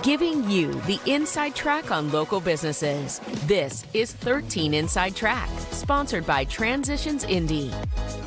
giving you the inside track on local businesses. This is 13 Inside Track, sponsored by Transitions Indy.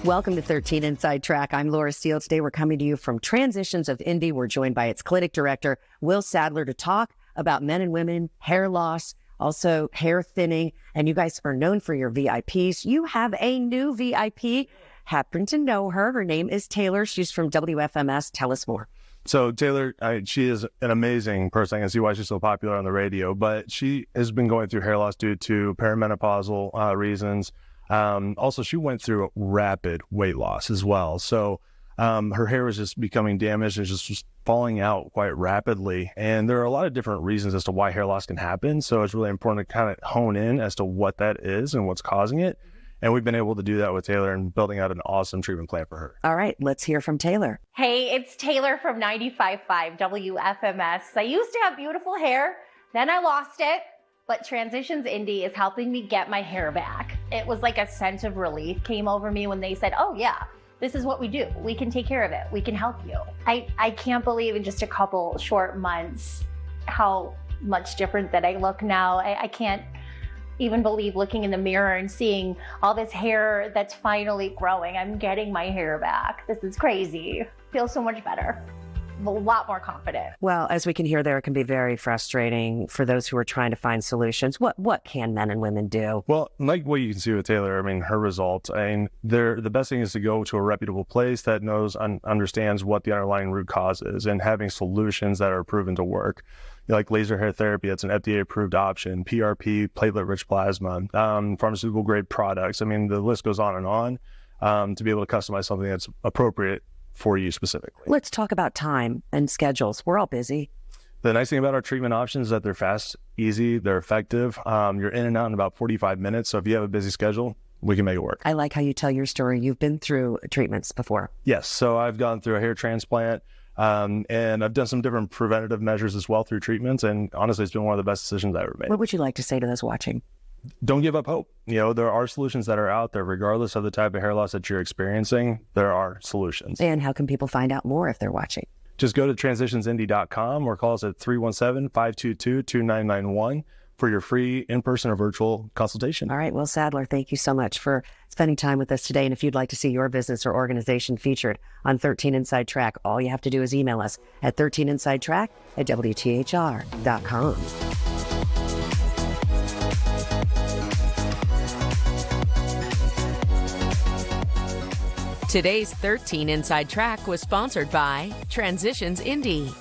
Welcome to 13 Inside Track. I'm Laura Steele. Today we're coming to you from Transitions of Indy. We're joined by its clinic director, Will Sadler, to talk about men and women, hair loss, also hair thinning. And you guys are known for your VIPs. You have a new VIP. Happen to know her. Her name is Taylor. She's from WFMS. Tell us more. So Taylor, she is an amazing person. I can see why she's so popular on the radio, but she has been going through hair loss due to perimenopausal reasons. Also, she went through rapid weight loss as well. So her hair was just becoming damaged and just falling out quite rapidly. And there are a lot of different reasons as to why hair loss can happen. So it's really important to kind of hone in as to what that is and what's causing it. And we've been able to do that with Taylor and building out an awesome treatment plan for her. All right, let's hear from Taylor. Hey, it's Taylor from 95.5 WFMS. I used to have beautiful hair, then I lost it, but Transitions Indy is helping me get my hair back. It was like a sense of relief came over me when they said, oh yeah, this is what we do. We can take care of it. We can help you. I can't believe in just a couple short months how much different that I look now. I can't even believe looking in the mirror and seeing all this hair that's finally growing. I'm getting my hair back. This is crazy. Feels so much better. A lot more confident. Well, as we can hear there, it can be very frustrating for those who are trying to find solutions. What can men and women do? Well, like what you can see with Taylor, her results, the best thing is to go to a reputable place that knows and understands what the underlying root cause is and having solutions that are proven to work. Like laser hair therapy, that's an FDA-approved option, PRP, platelet-rich plasma, pharmaceutical-grade products. The list goes on and on to be able to customize something that's appropriate for you specifically. Let's talk about time and schedules. We're all busy. The nice thing about our treatment options is that they're fast, easy, they're effective. You're in and out in about 45 minutes. So if you have a busy schedule, we can make it work. I like how you tell your story. You've been through treatments before. Yes. So I've gone through a hair transplant. And I've done some different preventative measures as well through treatments. And honestly, it's been one of the best decisions I ever made. What would you like to say to those watching? Don't give up hope. There are solutions that are out there, regardless of the type of hair loss that you're experiencing. There are solutions. And how can people find out more if they're watching? Just go to transitionsindy.com or call us at 317-522-2991 for your free in-person or virtual consultation. All right. Will Sadler, thank you so much for spending time with us today. And if you'd like to see your business or organization featured on 13 Inside Track, all you have to do is email us at 13insidetrack@WTHR.com. Today's 13 Inside Track was sponsored by Transitions Indy.